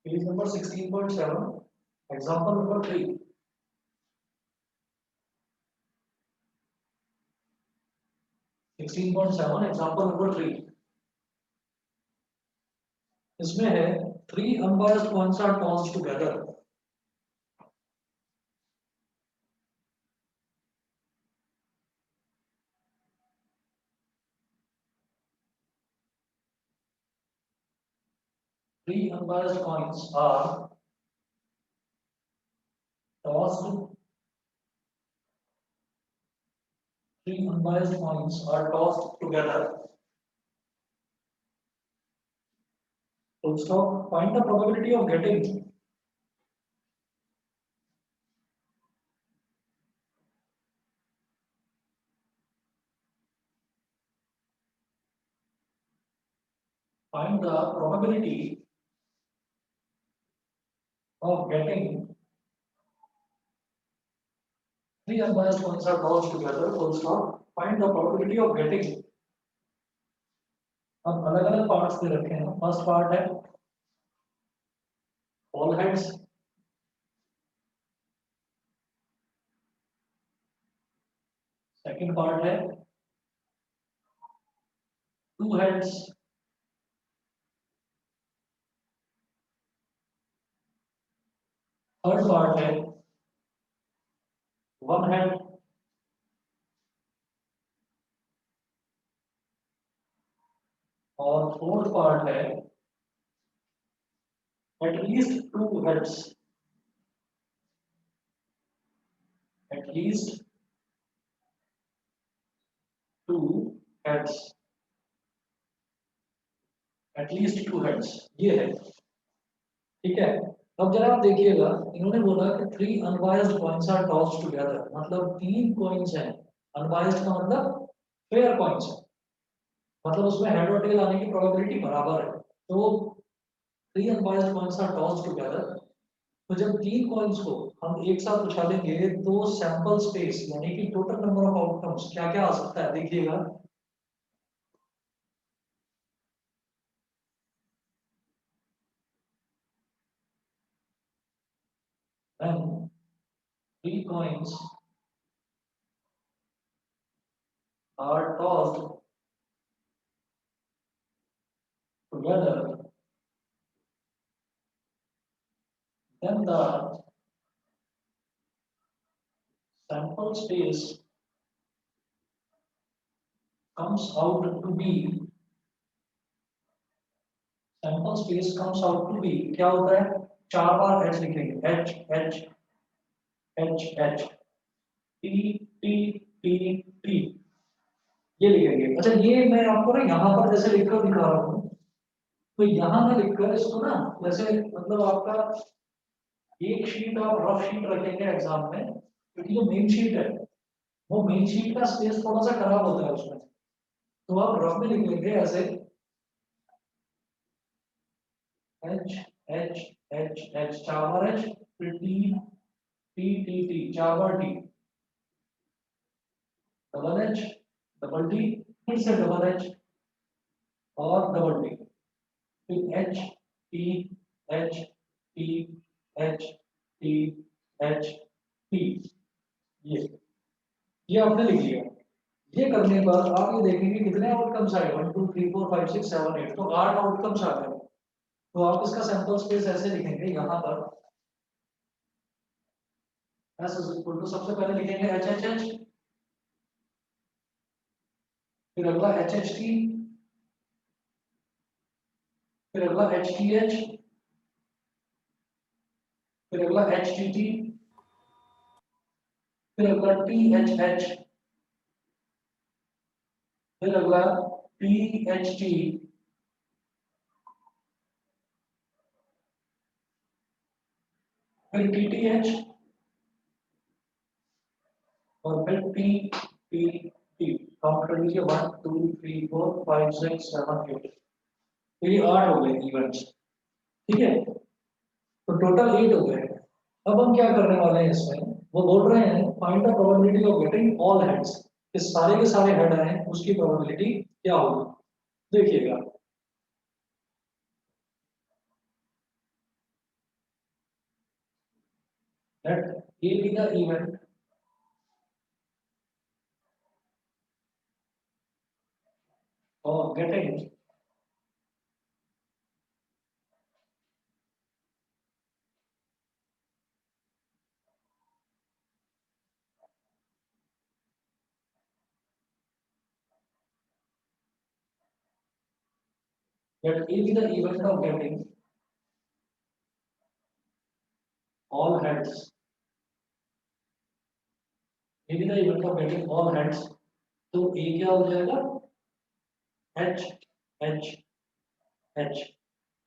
Page number 16.7 example number 3। Example number 3 इसमें है 3 unbiased coins are tossed together. Three unbiased coins are tossed. Three unbiased coins are tossed together. Full stop. Find the probability of getting find the probability of getting three unbiased coins are tossed together. Full stop. Find the probability of getting. अब अलग अलग parts दे रखे हैं। First part है all heads, second part है two heads, third part है one head, और fourth part है at least two heads, at least two heads, at least two heads, ये है। ठीक है, अब जरा आप देखिएगा, इन्होंने बोला कि three unbiased coins are tossed together, मतलब तीन कॉइन्स हैं। अनबायस्ड का मतलब फेयर कॉइन्स है, मतलब उसमें हेड और टेल आने की प्रोबेबिलिटी बराबर है। तो three unbiased coins are tossed together, तो जब तीन कॉइन्स को हम एक साथ उछालेंगे तो सैंपल स्पेस यानी कि टोटल नंबर ऑफ आउटकम्स क्या क्या आ सकता है, देखिएगा। When three coins are tossed together, then the sample space comes out to be, sample space comes out to be क्या होता है, चार बार h लिखेंगे, h h h h t t t t, ये लिखेंगे। अच्छा, ये मैं आपको ना यहाँ पर जैसे लिखकर दिखा रहा हूँ, तो यहाँ ना लिखकर इसको ना, जैसे मतलब आपका एक शीट आप रफ शीट रखेंगे एग्जाम में, क्योंकि जो मेन शीट है वो मेन शीट का स्पेस थोड़ा सा खराब होता है उसमें, तो आप रफ में लिख लेंगे ऐसे एच एच एच एच, चार बार एच, फिर टी टी टी टी, चार बार T, double H, double T, फिर से डबल एच और डबल टी, फिर H T H T H T H T, ये आपने लिख लिया। ये करने के बाद आप ये देखेंगे कितने आउटकम्स आए, 1 2 3 4 5 6 7 8, तो 8 आउटकम्स आ गए। तो आप इसका सैंपल स्पेस ऐसे लिखेंगे यहाँ पर, एस इज इक्वल टू, सबसे पहले लिखेंगे एच एच एच, फिर अगला एच एच टी, फिर अगला एच टी एच, फिर अगला एच टी टी, फिर अगला टी एच एच, फिर अगला टी एच टी, फिर टी टी एच, और फिर टी टी टी। काउंट कर लीजिए, 1 2 3 4 5 6 7 8, तो ये 8 हो गए इवेंट्स। ठीक है, तो टोटल 8 हो गए। अब हम क्या करने वाले हैं इसमें, वो बोल रहे हैं find the probability of getting all heads, कि सारे के सारे हेड आए उसकी प्रोबेबिलिटी क्या होगी। देखिएगा, Let A be the event of getting let A be the event of getting all heads. A be the event of getting all heads. तो A क्या हो जाएगा? H H H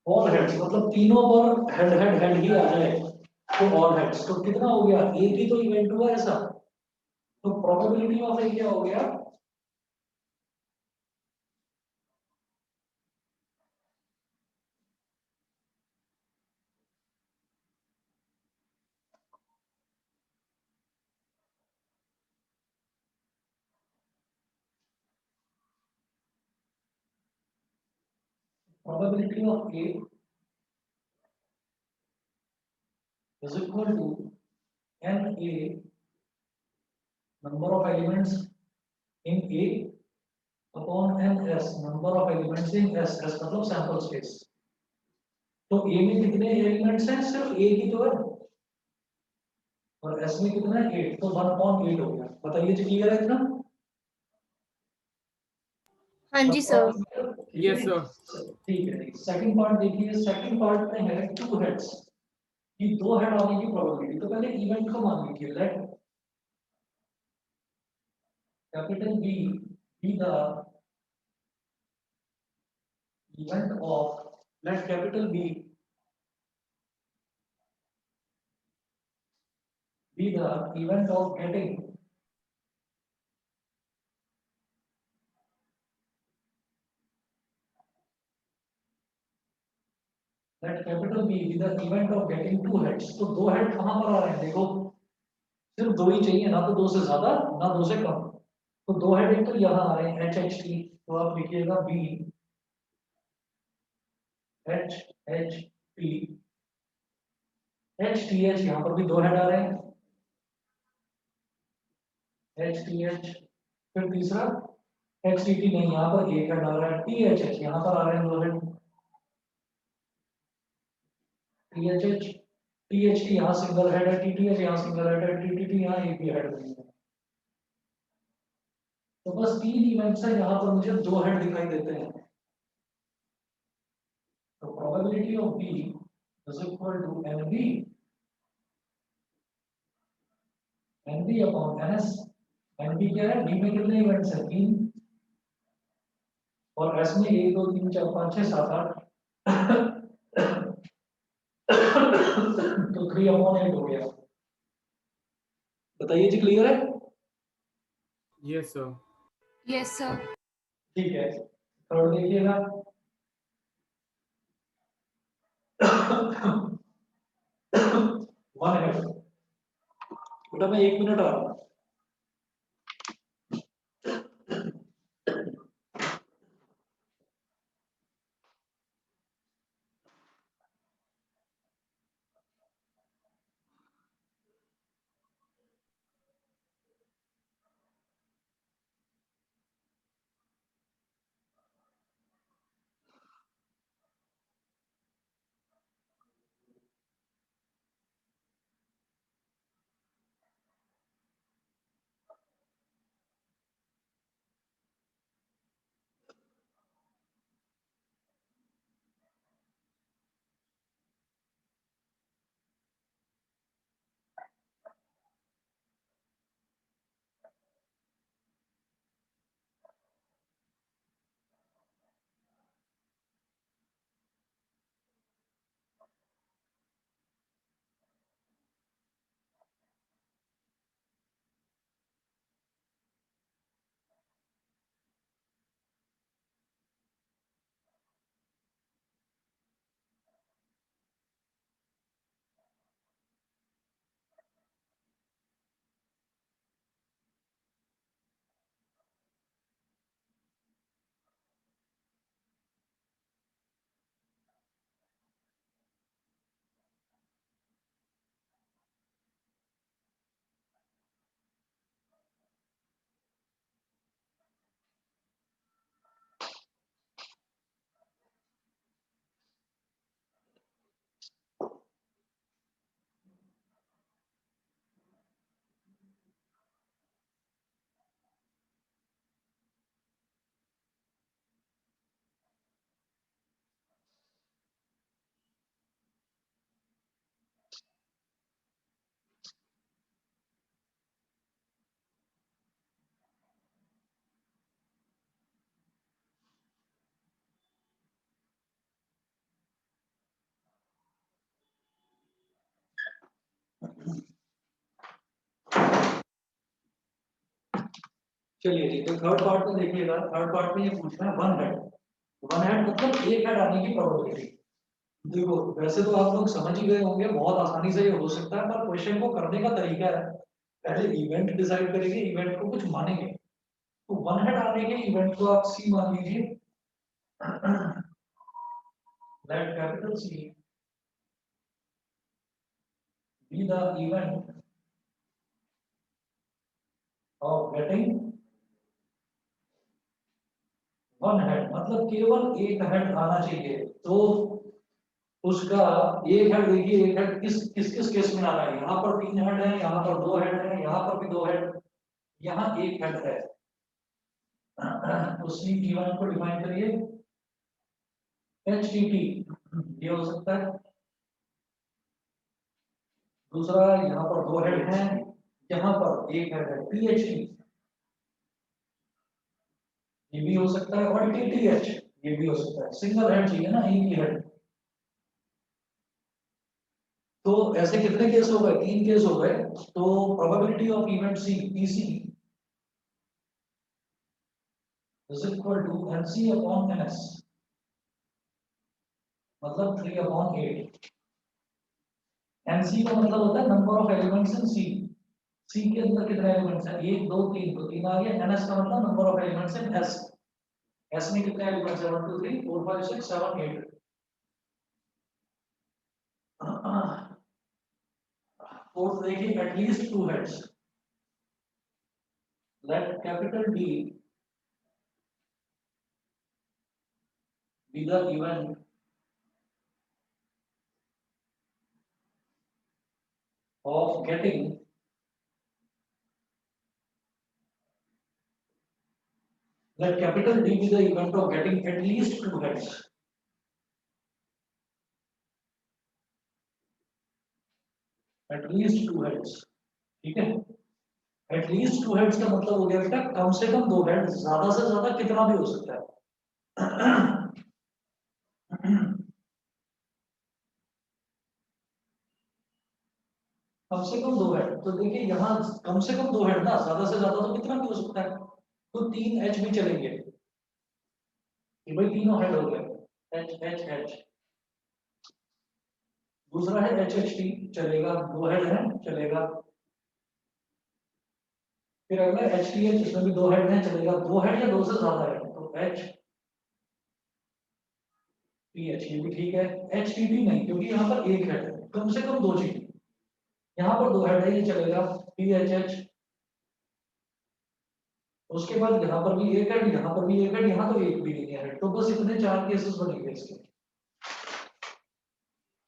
all heads मतलब तीनों पर हेड हेड हेड ही आ जाए तो all heads तो कितना हो गया? A भी तो इवेंट हुआ ऐसा तो प्रोबेबिलिटी ऑफ A क्या हो गया? Probability of A is equal to NA number of elements in A upon NS number of elements in S S मतलब sample space तो A में कितने एलिमेंट्स हैं सिर्फ A की तो है और S में कितना है 8 तो 1/8 हो गया बताइए जी क्लियर है इतना हाँ जी सर। Yes sir. ठीक है सेकंड पार्ट देखिए सेकंड पार्ट में है टू हेड्स कि दो हेड आने की प्रोबेबिलिटी तो पहले इवेंट को मान लीजिए let capital B be the event of let capital B be the event of getting let capital B be the event of getting two heads तो दो हेड कहां पर आ रहे हैं देखो सिर्फ दो ही चाहिए ना तो दो से ज्यादा ना दो से कम तो दो हेड एक तो यहाँ आ रहे हैं एच एच टी तो आप लिखिएगा B H H T H T H यहाँ पर भी दो हेड आ रहे हैं एच टी एच फिर तीसरा एच टी टी नहीं यहाँ पर एक हेड आ रहा है टी एच एच यहाँ पर आ रहे हैं दो head T H H T H T यहाँ सिंगल हेड है टी टी एच यहाँ सिंगल हेड है टी टी टी यहाँ एक भी हेड नहीं है तो बस तीन इवेंट्स है यहाँ पर मुझे दो हेड दिखाई देते हैं तो probability of B is equal to NB NB upon NS NB क्या है बी में कितने इवेंट्स हैं तीन और एस में एक दो तीन चार पाँच छह सात आठ तो 3/8 हो गया बताइए जी क्लियर है यस सर। Yes sir. ठीक है थर्ड देखिएगा वन है बेटा मैं 1 मिनट आ रहा हूँ चलिए जी, तो थर्ड पार्ट में देखिएगा, थर्ड पार्ट में ये पूछना है वन हेड। वन हेड मतलब एक हेड आने की प्रोबेबिलिटी। देखो वैसे तो आप लोग समझ ही गए होंगे, बहुत आसानी से ये हो सकता है, पर क्वेश्चन को करने का तरीका है, पहले इवेंट डिसाइड करेंगे, इवेंट को कुछ मानेंगे। तो वन हेड आने के इवेंट को आप सी मान लीजिए। Let capital C be the event of getting one head, मतलब केवल एक हेड आना चाहिए। तो उसका एक हेड देखिए, एक हेड किस किस किस केस में आ रहा है, यहाँ पर तीन हेड है, यहाँ पर दो हेड है, यहाँ पर भी दो हेड, यहाँ एक हेड है। तो सी इवेंट को डिफाइन करिए, एच टी टी ये हो सकता है। दूसरा यहाँ पर दो हेड हैं, यहाँ पर एक हेड है, पी एच टी ये भी हो सकता है, और टी टी एच ये भी हो सकता है। सिंगल हेड चाहिए ना, एक ही हेड। तो ऐसे कितने केस हो गए, तीन केस हो गए। तो probability of event C PC is equal to NC upon NS, मतलब 3/8। एनसी का मतलब होता है number of elements in C. C के अंदर कितने एलिमेंट्स हैं, एक दो तीन, तो तीन आ गया। एनएस का मतलब number of elements in S. S में कितने एलिमेंट्स हैं, 1 2 3 4 5 6 7 8। फोर्थ देखिए, at least two heads. Let capital D B the event of getting let capital D be the event of getting at least two heads. At least two heads. ठीक है? At least two heads का मतलब हो गया बेटा कम से कम दो head, ज्यादा से ज्यादा कितना भी हो सकता है। कम से कम दो हेड, तो देखिए यहाँ कम से कम दो हेड ना, ज्यादा से ज्यादा तो कितना भी हो सकता है। तो तीन एच भी चलेंगे, कि भाई तीनों हेड हो गए, एच एच एच। दूसरा है एच एच टी, चलेगा, दो हेड है, चलेगा। फिर अगला एच टी एच, इसमें भी दो हेड है, चलेगा। दो हेड या दो से ज्यादा है तो एच टी एच ये भी ठीक है। एच टी टी नहीं, क्योंकि यहाँ पर एक हेड है, कम से कम दो चाहिए। यहाँ पर दो हेड है, ये चलेगा, टी एच एच। उसके बाद यहाँ पर भी एक हेड, यहाँ पर भी एक हेड, यहाँ तो एक भी नहीं है हेड। तो बस इतने चार केसेस बनेंगे इसके।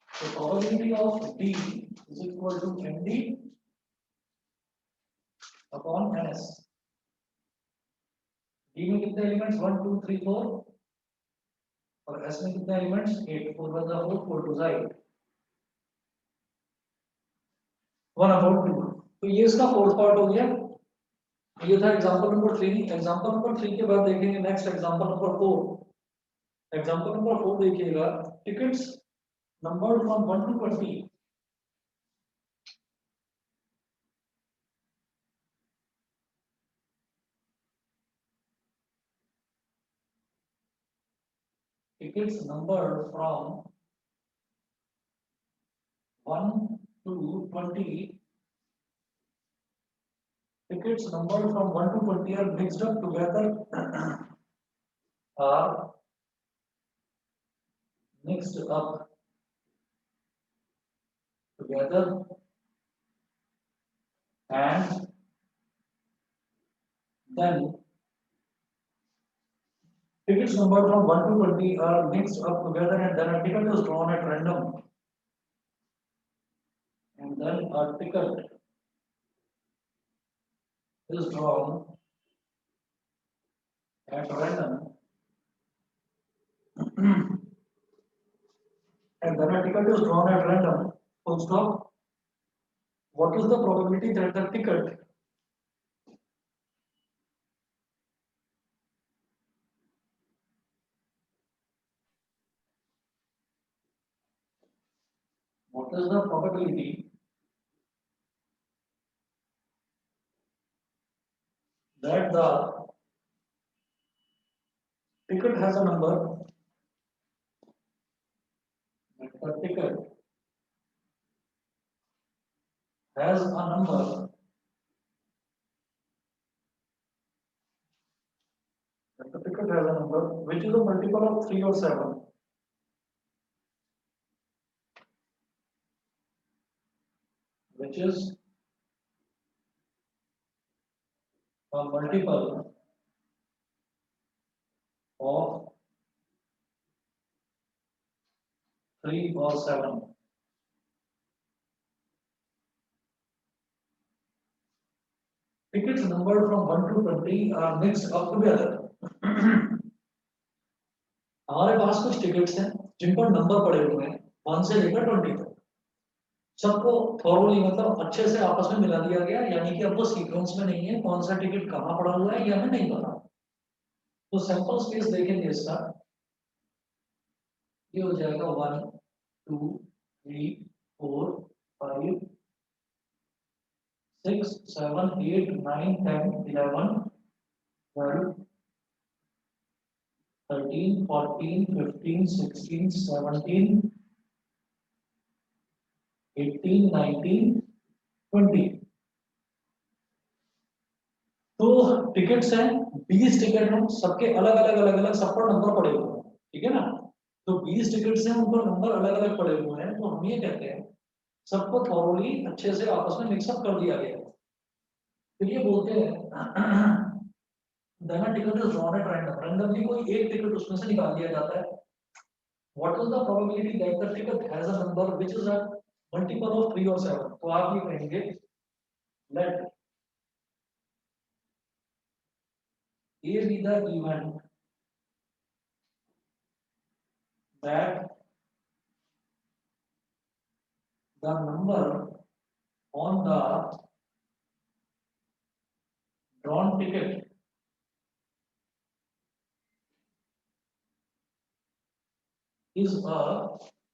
तो probability of D is equal to M D upon N S. D में कितने एलिमेंट्स, 1 2 3 4, और एस में कितने एलिमेंट्स, 8। 4 1 4 4 2 8, 1/2। तो ये इसका फोर्थ पार्ट हो गया। ये था एग्जांपल नंबर 3। एग्जांपल नंबर 3 के बाद देखेंगे next example number 4। Example number 4 देखिएगा, tickets numbered from 1 to 20। tickets numbered from 1 to 20, tickets numbered from 1 to 20 are mixed up together are mixed up together and then tickets numbered from 1 to 20 are mixed up together and then a ticket is drawn at random, and then a ticket is drawn at random and then a ticket is drawn at random, full stop. What is the probability that the ticket what is the probability that that the ticket has a number, that the ticket has a number that the ticket has a number which is a multiple of 3 or 7. Which is a multiple of 3 or 7. Tickets numbered from 1 to 20 are mixed up together. हमारे पास कुछ tickets हैं जिन पर number पड़े हुए हैं 1 से लेकर 20 तक। सबको थॉरोली मतलब अच्छे से आपस में मिला दिया गया, यानी कि अब वो सीक्वेंस में नहीं है, कौन सा टिकट कहाँ पड़ा हुआ है ये हमें नहीं पता। तो सैंपल स्पेस देखेंगे इसका, ये हो जाएगा 1 2 3 4 5 6 7 8 9 10 11 12 13 14 15 16 17 18 19 20। तो टिकट्स हैं 20 टिकट हैं, सबके अलग अलग सब पर नंबर पड़े हुए हैं, ठीक है ना। तो 20 टिकट्स हैं, उन पर नंबर अलग अलग पड़े हुए हैं, तो हम ये कहते हैं सबको थॉरोली अच्छे से आपस में मिक्सअप कर दिया गया है। फिर ये बोलते हैं then a ticket is drawn at random, randomly कोई एक टिकट उसमें से निकाल दिया जाता है। What is the probability that the ticket has a number which is a multiple of 3 or 7? तो आप ये कहेंगे let A be the event that the number on the drawn ticket is a multiple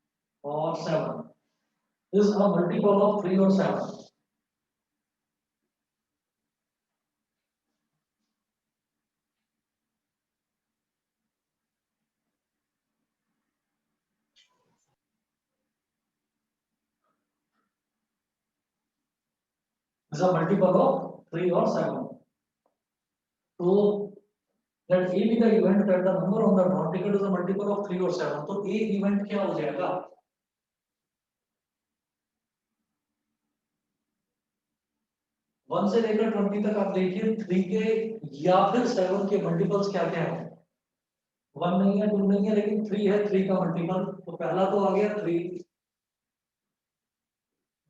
of 3 or 7. Is a multiple of 3 or 7. Is a multiple of 3 or 7. So let A be the event that the number on the drawn ticket is a multiple of 3 or 7. तो A event क्या हो जाएगा? 1 से लेकर 20 तक आप देखिए 3 के या फिर 7 के मल्टीपल्स क्या क्या है। 1 नहीं है, 2 नहीं है, लेकिन 3 है, 3 का मल्टीपल। तो पहला तो आ गया 3,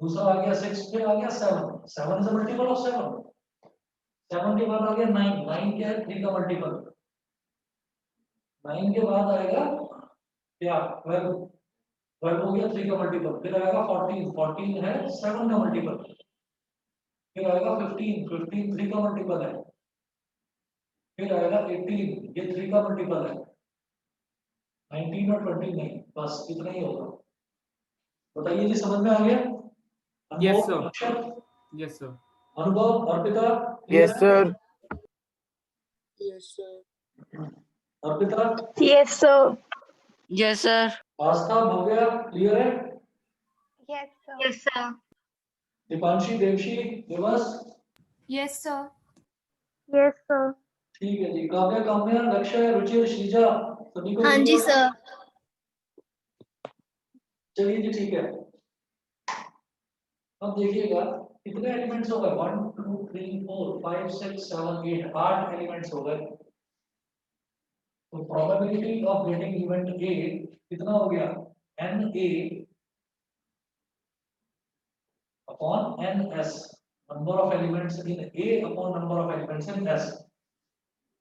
दूसरा आ गया 6, फिर आ गया 7, 7 इज अ मल्टीपल ऑफ 7। 7 के बाद आ गया 9, 9 क्या है, 3 का मल्टीपल। 9 के बाद आएगा क्या, 12, 12 हो गया 3 का मल्टीपल। फिर आएगा 14, 14 है 7 का मल्टीपल। फिर आएगा 15, 15 3 का मल्टीपल है। फिर आएगा 18, ये 3 का मल्टीपल है। 19 और 20 नहीं, बस इतना ही होगा। बताइए जी, समझ में आ गया? Yes, sir. अक्षर, Yes, sir. Anubhav, Arpita, Yes, sir. Yes, sir. Arpita, Yes, sir. Yes, sir. Aastha, Bhavya, clear है? Yes, sir. Yes, sir. Deepanshi, Devshi, Divas, Yes, sir. Yes, sir. ठीक है जी। काव्या, काम्या, लक्ष्य, रुचि, श्रीजा, सभी को हाँ जी clear है? सर। चलिए जी, ठीक है। अब देखिएगा कितने एलिमेंट्स हो गए, 1 2 3 4 5 6 7 8, 8 एलिमेंट्स हो गए। तो probability of getting event A कितना हो गया, n A upon N S, number of elements in A upon number of elements in S.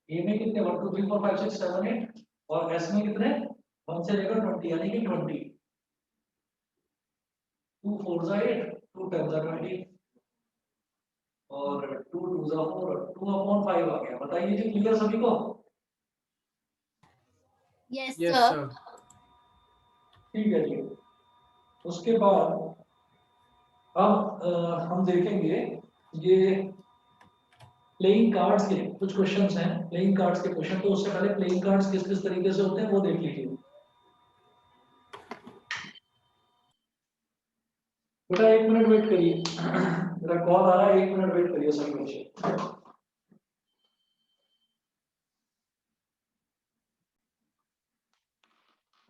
A में कितने, 1 2 3 4 5 6 7 8, और एस में कितने, 1 से लेकर 20, यानी कि 20। 2 4 8, 2 10 20, और 2 2 4, 2 अपॉन 5 आ गया। बताइए जी, क्लियर सभी को? Yes, Yes, sir. sir. ठीक है जी। उसके बाद अब हम देखेंगे ये प्लेइंग कार्ड्स के कुछ क्वेश्चंस हैं, प्लेइंग कार्ड्स के क्वेश्चन। तो उससे पहले प्लेइंग कार्ड्स किस किस तरीके से होते हैं वो देख लीजिए। बेटा 1 मिनट वेट करिए, मेरा कॉल आ रहा है, 1 मिनट वेट करिए सभी बच्चे।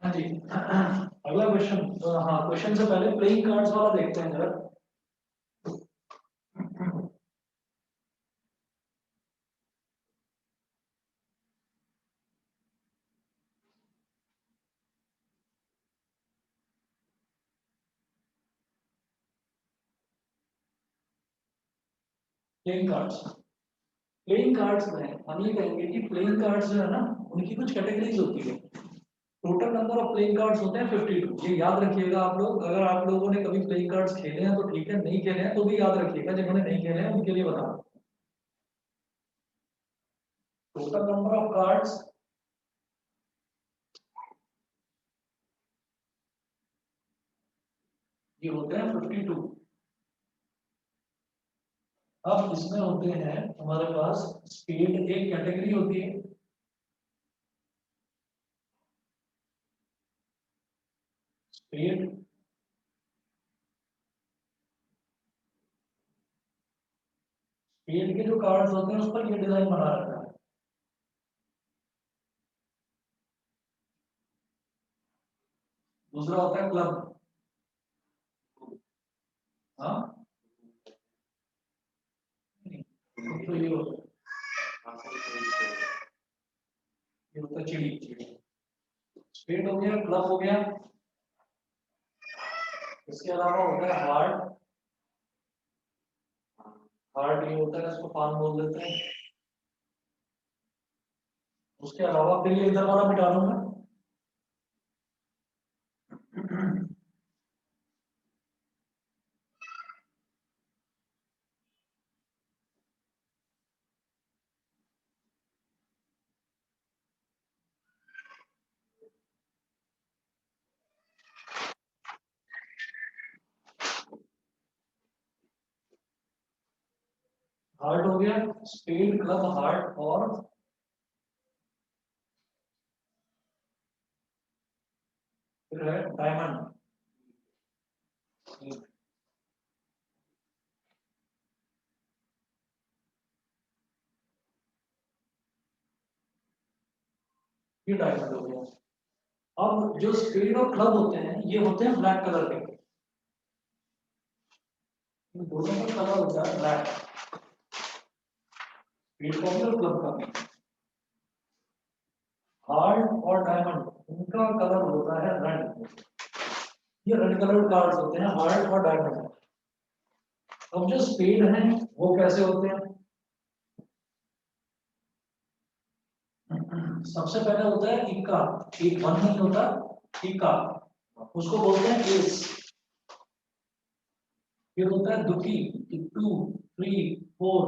हाँ जी, अगला क्वेश्चन। हाँ, क्वेश्चन से पहले प्लेइंग कार्ड्स वाला देखते हैं जरा। प्लेइंग कार्ड्स, प्लेइंग कार्ड्स में हम ये कहेंगे कि प्लेइंग कार्ड्स जो है ना, उनकी कुछ कैटेगरीज होती है। Total number of playing cards होते हैं 52। ये याद रखिएगा आप लोग। अगर आप लोगों ने कभी प्लेइंग कार्ड्स खेले हैं तो ठीक है, नहीं खेले हैं तो भी याद रखिएगा। जिन्होंने नहीं खेले हैं उनके लिए बता रहा हूं। टोटल नंबर ऑफ कार्ड्स ये होते हैं 52। अब इसमें होते हैं हमारे पास स्पेड एक कैटेगरी होती है, स्पेड। स्पेड के जो कार्ड्स होते हैं उस पर ये डिजाइन बना रखा है। दूसरा होता है क्लब। हाँ, तो ये होता है चिड़ी। स्पेड हो गया, क्लब हो गया। इसके अलावा होता है हार्ट। हार्ट ये होता है, इसको पान बोल देते हैं। उसके अलावा फिर ये इधर वाला मिटा दूंगा। हार्ट हो गया, स्पेड, क्लब, हार्ट, और फिर है डायमंड। ये डायमंड हो गया। अब जो स्पेड और क्लब होते हैं ये होते हैं ब्लैक कलर के। इन दोनों का कलर होता है ब्लैक, स्पेड का भी और क्लब का भी। हार्ट और डायमंड उनका कलर होता है रेड। ये रेड कलर कार्ड्स होते हैं, हार्ट और डायमंड। अब जो स्पेड हैं वो कैसे होते हैं? सबसे पहले होता है इक्का। एक वन नहीं होता, इक्का, उसको बोलते हैं एस। फिर होता है दुखी, 2, 3, 4,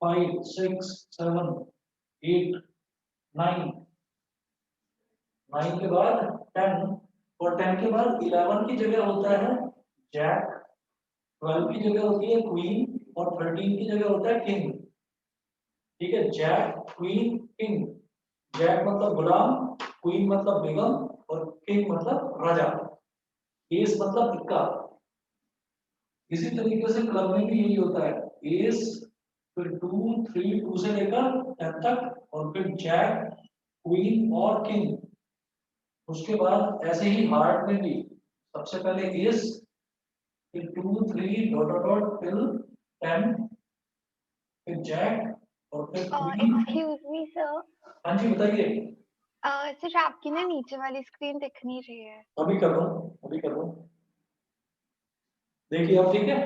5, 6, 7, 8, 9। 9 के बाद 10, और 10 के बाद 11 की जगह होता है जैक। 12 की जगह होती है क्वीन, और 13 की जगह होता है किंग। ठीक है, जैक, क्वीन, किंग। जैक मतलब गुलाम, क्वीन मतलब बेगम, और किंग मतलब राजा। एस मतलब इक्का। इसी तरीके से क्लब में भी यही होता है, एस, फिर 2, 3, 2 से लेकर 10 तक, और फिर जैक, क्वीन और किंग। उसके बाद ऐसे ही हार्ट में भी सबसे पहले एस, फिर 2, 3 डॉट डॉट डॉट टिल 10, फिर जैक, और फिर क्वीन। एक्सक्यूज मी सर, हाँ जी बताइए। सर आपकी ना नीचे वाली स्क्रीन दिख नहीं रही है। अभी कर रहा हूँ, अभी कर रहा हूँ। देखिए अब ठीक है।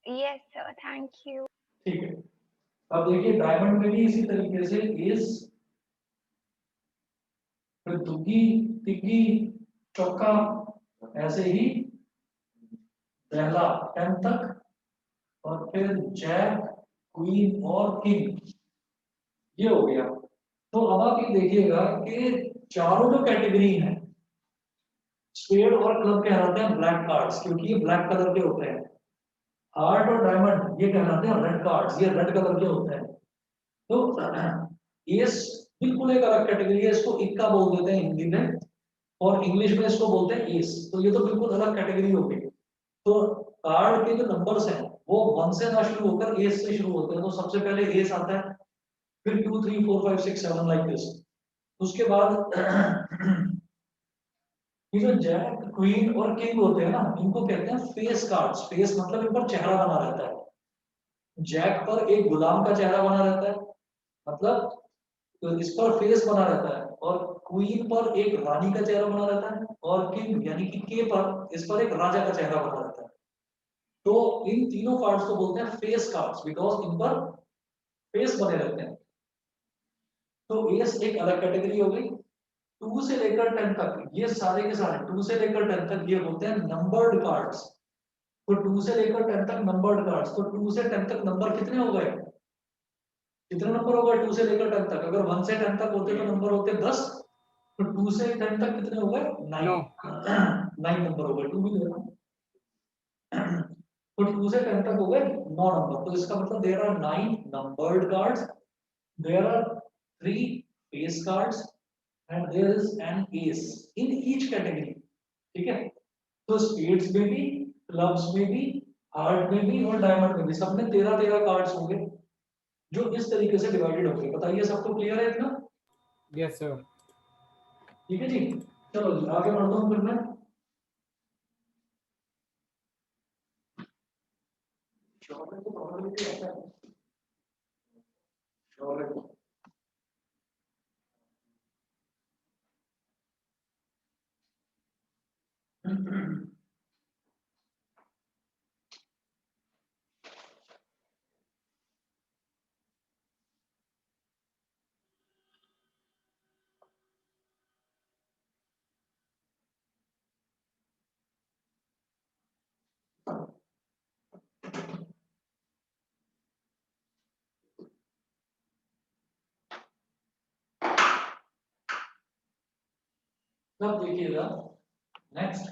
Yes sir, thank you. ठीक है, अब देखिए डायमंड में भी इसी तरीके से एस, फिर दुगी, तिगी, चौका, ऐसे ही पहला 10 तक, और फिर जैक, क्वीन और किंग। ये हो गया। तो अब आप ये देखिएगा कि चारों जो कैटेगरी हैं स्पेड और क्लब कहलाते हैं ब्लैक कार्ड्स, क्योंकि ये ब्लैक कलर के होते हैं। हार्ट और डायमंड ये कहलाते हैं रेड कार्ड्स, ये रेड कलर के होते हैं। तो एस बिल्कुल एक अलग कैटेगरी है, इसको इक्का बोल देते हैं हिंदी में, और इंग्लिश में इसको बोलते हैं एस। तो ये तो बिल्कुल अलग कैटेगरी हो गई। तो कार्ड के जो नंबर्स हैं वो 1 से ना शुरू होकर एस से शुरू होते हैं। तो सबसे पहले एस आता है, फिर 2 3 4 5 6 7 लाइक दिस। उसके बाद ये जो जैक क्वीन और किंग होते हैं ना, इनको कहते हैं फेस कार्ड्स। फेस मतलब इन पर चेहरा बना रहता है। जैक पर एक गुलाम का चेहरा बना रहता है, मतलब तो इस पर फेस बना रहता है, और क्वीन पर एक रानी का चेहरा बना रहता है, और किंग यानी कि के पर इस पर एक राजा का चेहरा बना रहता है। तो इन तीनों कार्ड्स को बोलते हैं फेस कार्ड्स, बिकॉज इन पर फेस बने रहते हैं। तो एस एक अलग कैटेगरी हो गई। 2 से लेकर 10 तक ये सारे के सारे 2 से लेकर 10 तक ये होते हैं नंबर्ड कार्ड्स। तो 2 से लेकर 10 तक नंबर्ड कार्ड्स। तो 2 से 10 तक नंबर कितने हो गए? कितने नंबर हो गए 2 से लेकर 10 तक? अगर 1 से 10 तक होते तो नंबर होते 10। तो 2 से 10 तक कितने हो गए? 9। No. 9 नंबर हो गए, 2 भी लेना। तो 2 से 10 तक हो गए 9 नंबर। तो इसका मतलब there are 9 numbered cards, there are 3 face cards, and there is an ace in each category. ठीक है? तो स्पेड्स में भी, क्लब्स में भी, हार्ट में भी, और डायमंड में भी, सब में 13 कार्ड्स होंगे जो इस तरीके से डिवाइडेड होंगे। बताइए सबको क्लियर है इतना? Yes, sir. ठीक है जी, चलो जी आगे बढ़ता हूँ फिर मैं। शॉर्ट को प्रोबेबिलिटी आता है, शॉर्ट को सब देखिएगा। नेक्स्ट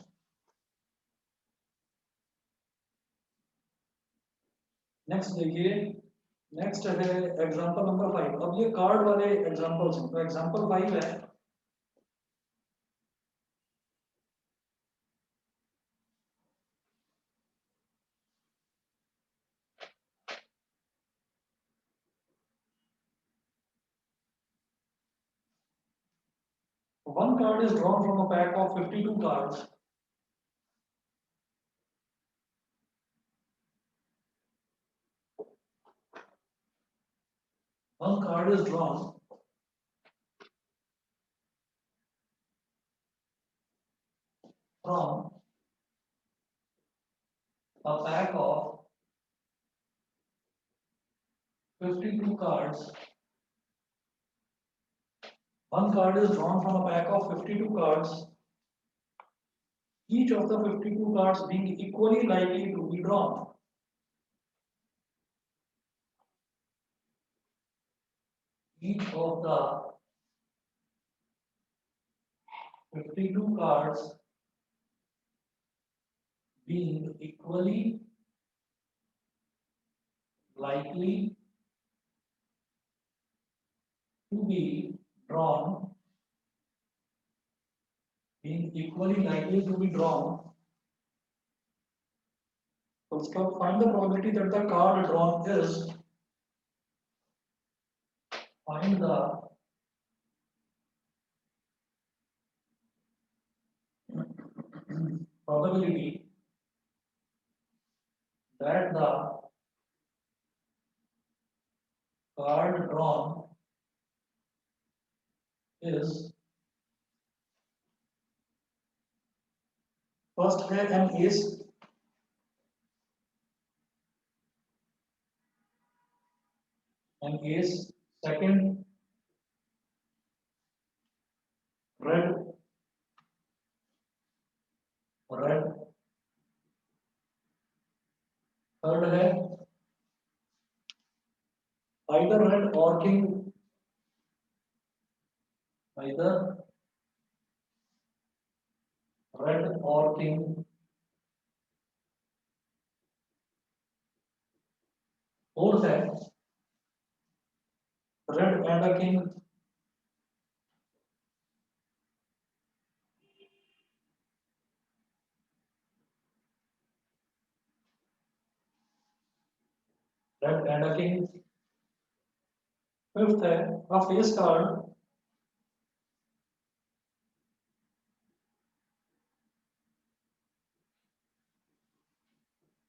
नेक्स्ट देखिए, नेक्स्ट है एग्जांपल नंबर 5। अब ये कार्ड वाले एग्जांपल्स हैं, तो एग्जांपल 5 है। One card is drawn from a pack of 52 cards. One card is drawn from a pack of 52 cards. One card is drawn from a pack of 52 cards. Each of the 52 cards being equally likely to be drawn. Each of the 52 cards being equally likely to be drawn, being equally likely to be drawn. So find the probability that the card drawn is, find the probability that the card drawn is, first है an ace, second red, third है either red or king, either red और king, fourth है red and a king, red and a king. Fifth है a face card,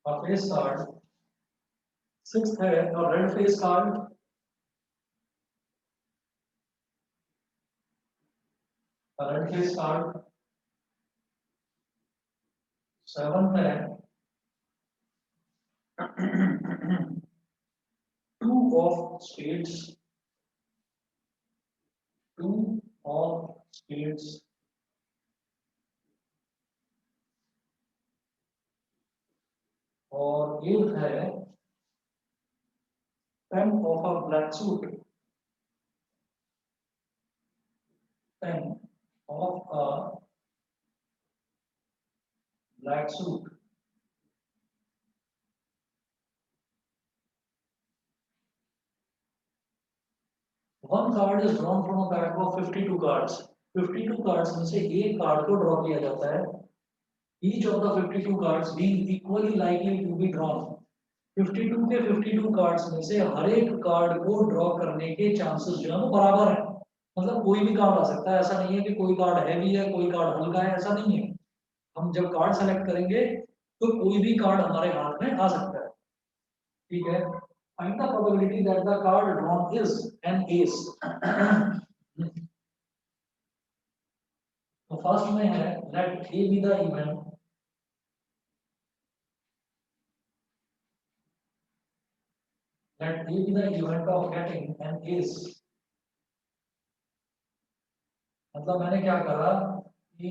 a face card. Sixth है a red face card, a red face card. Seventh है two of spades, two of spades. और eighth है ten of a black suit, ten of a black suit. One card is drawn from a pack of 52 cards. 52 cards में से एक card को draw किया जाता है। Each of the 52 cards being equally likely to be drawn. 52 के 52 cards में से हर एक कार्ड को ड्रॉ करने के चांसेस जो है वो बराबर है। मतलब कोई भी कार्ड आ सकता है, ऐसा नहीं है कि कोई कार्ड हैवी है कोई कार्ड हल्का है, ऐसा नहीं है। हम जब कार्ड सेलेक्ट करेंगे तो कोई भी कार्ड हमारे हाथ में आ सकता है। ठीक है, find the probability that the card drawn is an ace. तो फर्स्ट में है let A be the event, let A be the event of getting an ace. मतलब मैंने क्या करा कि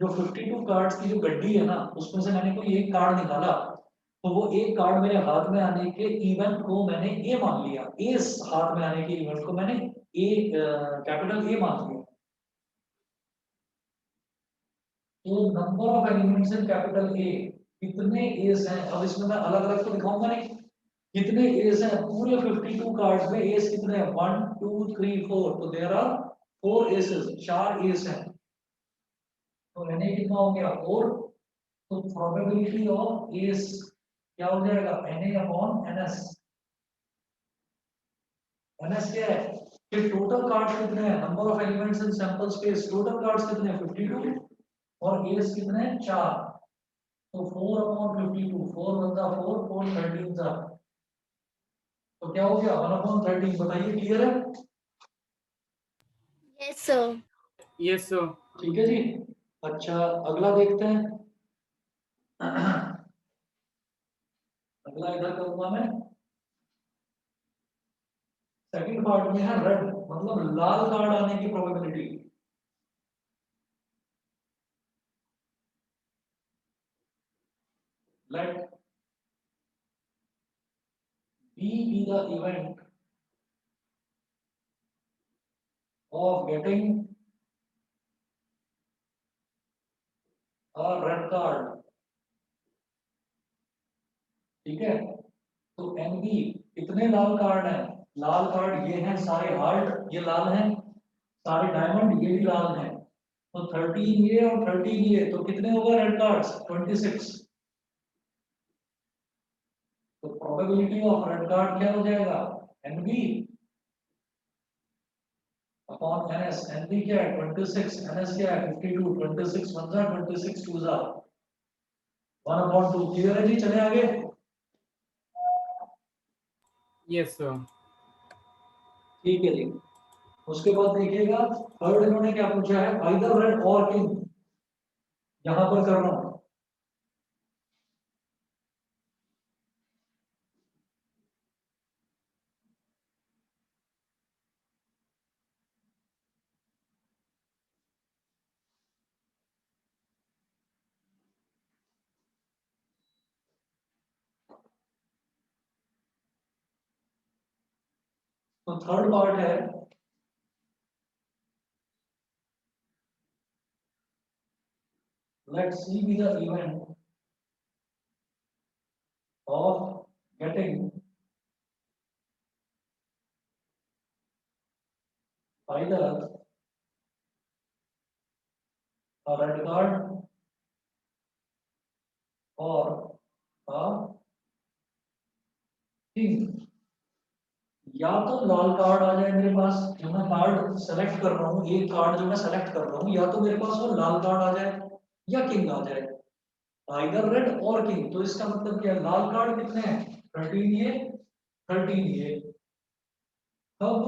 जो 52 कार्ड्स की जो गड्डी है ना उसमें से मैंने कोई एक कार्ड निकाला, तो वो एक कार्ड मेरे हाथ में आने के इवेंट को मैंने ए मान लिया। एस हाथ में आने के इवेंट को मैंने ए, कैपिटल ए मान लिया। तो number of elements in capital A, कितने एस हैं, अब इसमें मैं अलग अलग तो दिखाऊंगा नहीं, कितने एस हैं पूरे 52 कार्ड्स में। एस कितने हैं, 1 2 3 4, तो देयर आर 4 एसेस, 4 एस हैं। तो मैंने कितना हो गया 4। तो प्रोबेबिलिटी ऑफ एस क्या हो जाएगा, Na अपॉन ns। ns क्या है, कि टोटल कार्ड्स कितने हैं, number of elements in sample space, total cards कितने हैं 52 और एस कितने हैं 4। तो 4 अपॉन 52, 4 बंदा 4 4 13 था, तो क्या हो गया 1 अपॉन 13। बताइए क्लियर है। Yes, sir. Yes, sir. ठीक है जी। अच्छा अगला देखते हैं। अगला इधर करूंगा मैं। सेकंड पार्ट में है रेड, मतलब लाल कार्ड आने की probability. Let B be the event of getting a red card। ठीक है, तो एनबी कितने लाल कार्ड हैं, लाल कार्ड ये हैं सारे, हार्ट ये लाल हैं, सारे डायमंड ये भी लाल हैं। तो 13 ये और 13 ये, तो कितने हो गए रेड कार्ड्स 26। तो प्रोबेबिलिटी ऑफ रेड कार्ड क्या हो जाएगा, एनबी अपॉन एनएस। एनबी क्या है 26, एनएस क्या है 52, 26 वन जा 26 टू जा 1 अपॉन 2। क्लियर है जी, चले आगे। Yes, sir. ठीक है जी। उसके बाद देखिएगा थर्ड इन्होंने क्या पूछा है, आइदर रेड और किंग। यहां पर कर रहा हूं, तो थर्ड पार्ट है let C be the event of getting either a red card or a king. या तो लाल कार्ड आ जाए मेरे पास, जो मैं कार्ड सेलेक्ट कर रहा हूँ, एक कार्ड जो मैं सेलेक्ट कर रहा हूँ, या तो मेरे पास वो लाल कार्ड आ जाए या किंग आ जाए, आइदर रेड और किंग। तो इसका मतलब क्या है, लाल कार्ड कितने हैं, 13 ये 13 ये। अब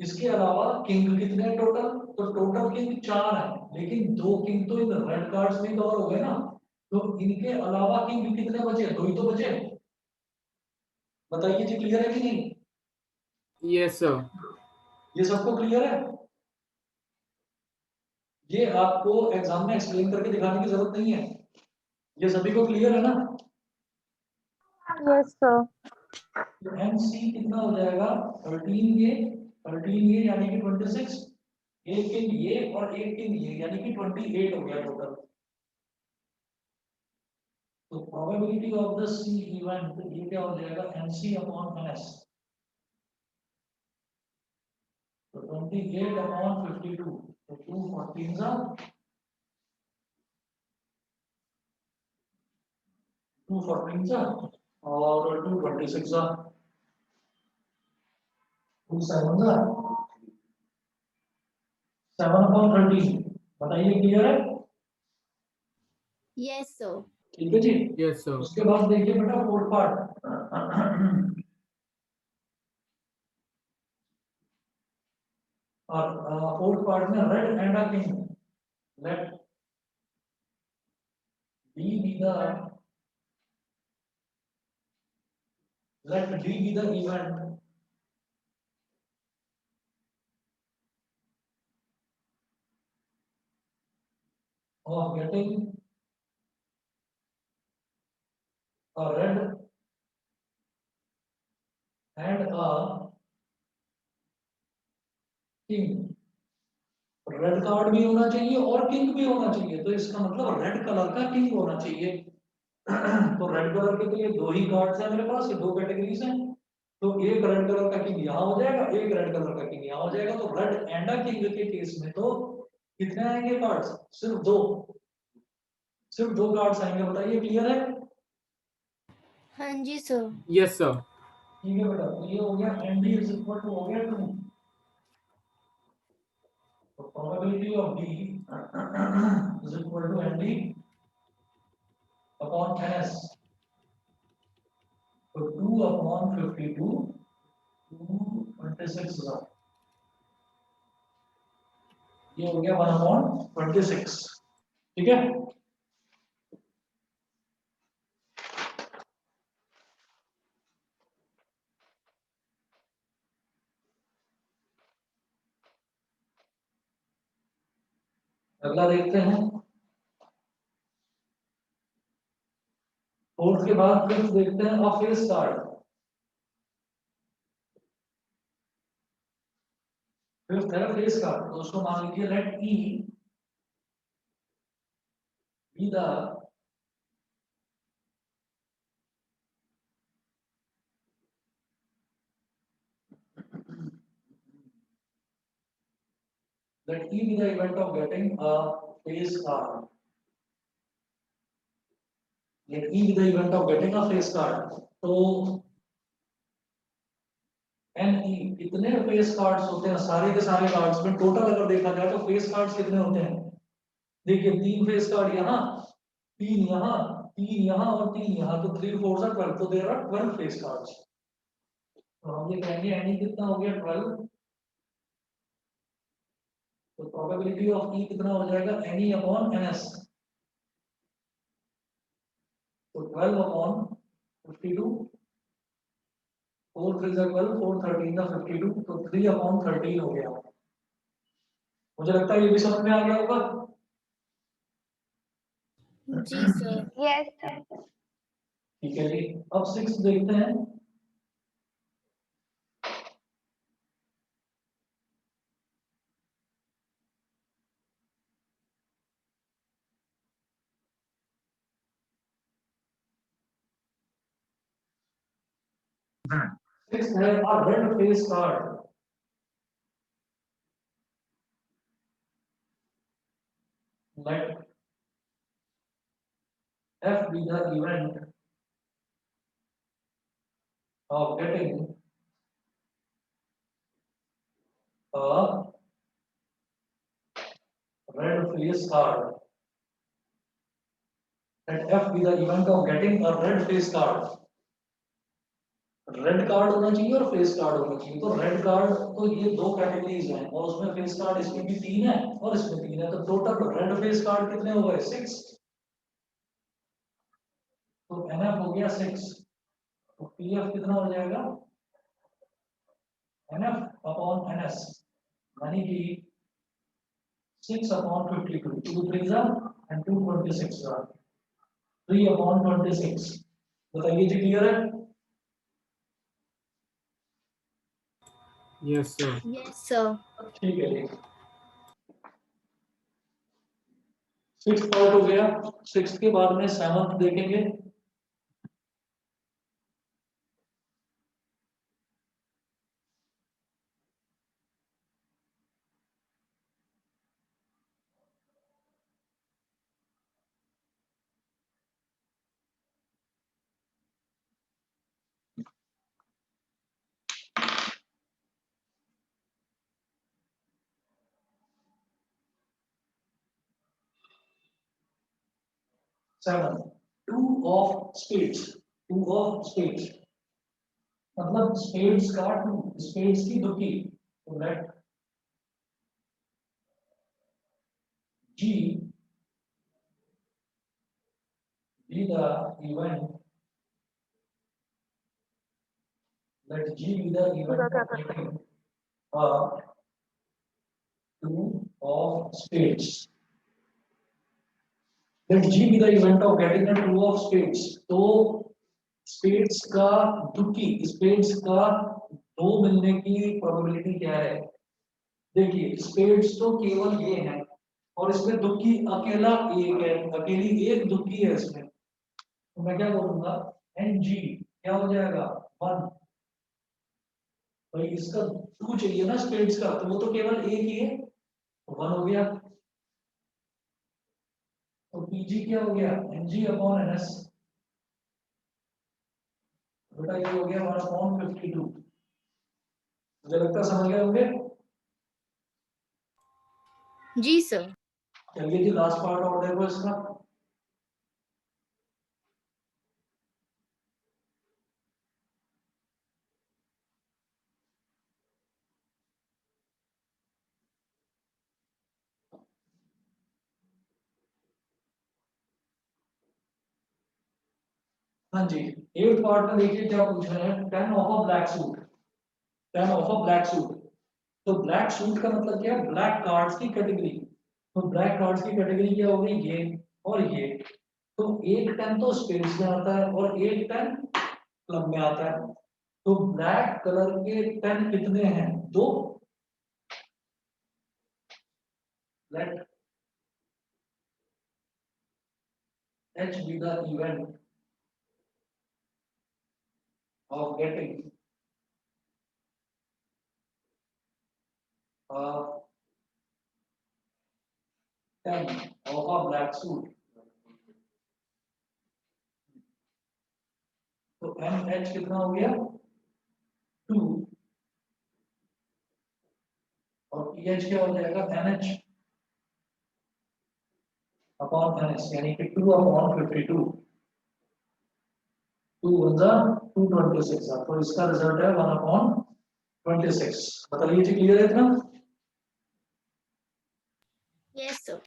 इसके अलावा किंग कितने हैं टोटल, तो टोटल किंग 4 है, लेकिन 2 किंग तो इन रेड कार्ड्स में कवर हो गए ना, तो इनके अलावा किंग कितने बचे, 2 ही तो बचे। बताइए जी, क्लियर है कि नहीं, Yes, sir. ये सबको क्लियर है? ये आपको एग्जाम में एक्सप्लेन करके दिखाने की जरूरत नहीं है, ये सभी को क्लियर है ना। Yes, sir. तो MC कितना हो जाएगा, 13 ये यानी कि 26, एक किंग ये और एक किंग ये यानी कि 28 हो गया टोटल। तो probability of the C event ये क्या हो जाएगा, MC अपॉन NS। तो 28 अपॉन 52, तो 214 सा और 226 सा, 27 सा 7 अपॉन 13। बताइए क्लियर है? Yes, sir. ठीक है जी। Yes, sir. उसके बाद देखिए बेटा फोर्थ पार्ट, और फोर्थ पार्ट में red and a king, let D be the let D be the event of getting a red and a king। Red card भी होना चाहिए और किंग भी होना चाहिए, तो इसका मतलब रेड कलर का किंग होना चाहिए। तो रेड कलर के लिए 2 ही कार्ड्स हैं मेरे पास, ये 2 कैटेगरीज हैं। तो एक रेड कलर का किंग यहाँ हो जाएगा, एक रेड कलर का किंग यहाँ हो जाएगा। तो रेड एंड अ किंग के केस में तो कितने आएंगे कार्ड्स, सिर्फ 2, सिर्फ 2 कार्ड्स आएंगे। बताइए क्लियर है? हाँ जी सर। Yes, sir. ठीक है बेटा, तो ये हो गया एनडी इज इक्वल टू हो गया 2। तो probability of D is equal to ND upon NS. तो 2 अपॉन 52, 226 होगा, ये हो गया 1 अपॉन 26। ठीक है, अगला देखते हैं। फोर्थ के बाद फिफ्थ देखते हैं, ऑफ फेस कार्ड। फिफ्थ है फेस कार्ड, तो उसको मान लीजिए let E be the let E be the event of getting a face card. Let E be the event of getting a face card. तो NE कितने face cards होते हैं, सारे के सारे कार्ड्स में टोटल अगर देखा जाए तो फेस कार्ड्स कितने होते हैं। देखिए 3 फेस कार्ड यहाँ, 3 यहाँ, 3 यहाँ और 3 यहाँ, तो 3 4 सा 12, तो देयर आर 12 फेस कार्ड्स। तो हम ये कहेंगे NE कितना हो गया 12। तो प्रोबेबिलिटी ऑफ E कितना हो जाएगा, NE अपॉन NS। तो 12 अपॉन 52, 4 3 जा 12, 4 13 जा 52, तो 3 अपॉन 13 हो गया। मुझे लगता है ये भी समझ में आ गया होगा। जी सर। Yes, sir. ठीक है जी, अब 6 देखते हैं। Sixth है a red face card. Let F be the event of getting a red face card. Let F be the event of getting a red face card. Red card होना चाहिए और face card होना चाहिए। तो red card तो ये दो categories हैं और उसमें फेस कार्ड इसमें भी 3 है और इसमें 3 है, तो टोटल रेड फेस कार्ड कितने हो गए 6। तो NF हो गया 6, तो PF कितना हो जाएगा NF अपॉन NS, यानी कि 6 अपॉन 52, 2 3 एंड 2 26 3 अपॉन 26। बताइए जी क्लियर है? Yes, sir. Yes, sir. ठीक है जी, 6th पार्ट हो गया। 6th के बाद में 7th देखेंगे। Seven, to of spades, two of spades मतलब स्पेड्स का टू, स्पेड्स की दुकी। तो late G be the event, let G be the event of getting a two of spades. Let G be the event of getting a two of spades. तो spades का दुकी, spades का दो मिलने की probability क्या है? देखिए स्पेड्स तो केवल ये है और इसमें दुकी अकेला एक है, अकेली एक दुकी है इसमें, तो मैं क्या बोलूंगा NG क्या हो जाएगा 1। भाई इसका 2 चाहिए ना स्पेड्स का, तो वो तो केवल एक ही है, तो 1 हो गया। तो PG क्या हो गया NG अपॉन NS, बेटा ये हो गया 1 अपॉन 52। मुझे लगता है समझ गए होंगे। जी सर। चलिए जी लास्ट पार्ट और देखो इसका। हाँ जी, 8th पार्ट में देखिए क्या पूछ रहे हैं, 10 of a black suit, 10 of a black suit. तो ब्लैक सूट का मतलब क्या है? ब्लैक कार्ड्स की कैटेगरी। तो ब्लैक कार्ड्स की कैटेगरी क्या हो गई? ये और ये। तो एक 10 तो स्पेड्स में आता है और एक 10 क्लब में आता है। तो ब्लैक कलर के 10 कितने हैं? 2। Let H be the event of getting a 10 of a black suit. तो NH कितना हो गया 2 और PH क्या हो जाएगा NH अपॉन NS, यानी कि 2 अपॉन 52, 2 1 226। तो इसका रिजल्ट है 1 अपॉन 26। बताइए जी क्लियर है इतना? Yes sir.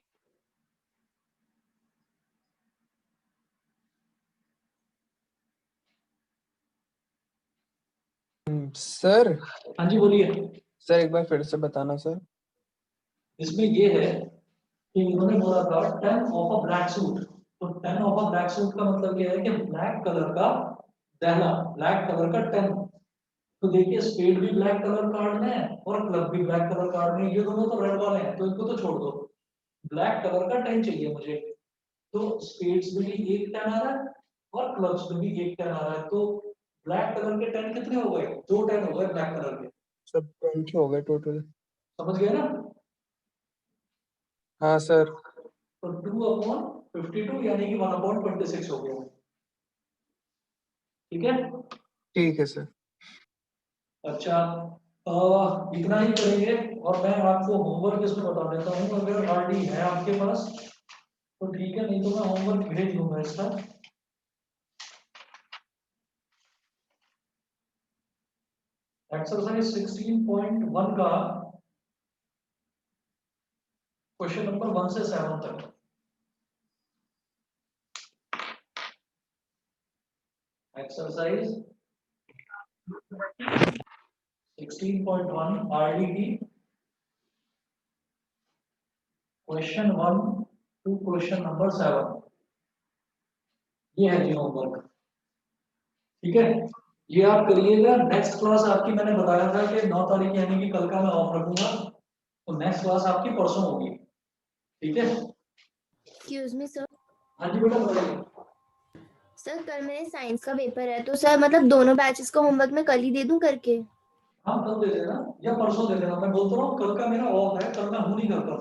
सर हाँ जी बोलिए। सर एक बार फिर से बताना सर। इसमें ये है कि इन्होंने बोला था 10 ऑफ अ ब्लैक सूट। तो 10 ऑफ अ ब्लैक सूट का मतलब ये है कि ब्लैक कलर का दहला, ब्लैक कलर का 10। तो देखिए स्पेड भी ब्लैक कलर कार्ड में है और क्लब भी ब्लैक कलर कार्ड में, ये दोनों तो रेड वाले हैं तो इनको तो छोड़ दो। ब्लैक कलर का 10 चाहिए मुझे, तो स्पेड्स में भी एक 10 आ रहा है और क्लब्स में भी एक 10 आ रहा है। तो ब्लैक कलर के 10 कितने हो गए? 2 10 हो गए ब्लैक कलर के, सब 20 हो गए टोटल। समझ गए ना? हाँ सर। तो 2/52 यानी कि 1/26 हो गया। ठीक है, ठीक है सर। अच्छा इतना ही करेंगे। और मैं आपको होमवर्क इसमें बता देता हूँ, अगर आरडी है आपके पास तो ठीक है, नहीं तो मैं होमवर्क भेज दूंगा इसका। एक्सरसाइज 16.1 का क्वेश्चन नंबर 1 से 7 तक। एक्सरसाइज 16.1 आरडी की क्वेश्चन 1 टू क्वेश्चन नंबर 7, ये है जी होमवर्क। ठीक है, ये आप करिएगा। नेक्स्ट क्लास आपकी मैंने बताया था कि 9 तारीख यानी कि कल का मैं ऑफ रखूंगा, तो नेक्स्ट क्लास आपकी परसों होगी। ठीक है, एक्सक्यूज मी सर। हाँ जी बेटा बताइए। सर कल मेरे साइंस का पेपर है, तो सर मतलब दोनों बैचेस का होमवर्क मैं कल ही दे दूं करके? हाँ कल दे देना या परसों दे देना, मैं बोलता हूँ कल का मेरा ऑफ है, कल मैं हूँ नहीं करता।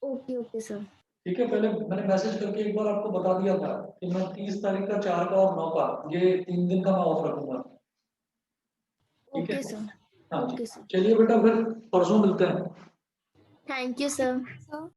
Okay okay sir. ठीक है, पहले मैंने मैसेज करके एक बार आपको बता दिया था कि मैं 30 तारीख का, 4 का और 9 का, ये 3 दिन का मैं ऑफ रखूंगा। ठीक है, ओके सर। हाँ जी, ओके सर। चलिए बेटा फिर परसों मिलते हैं। Thank you sir.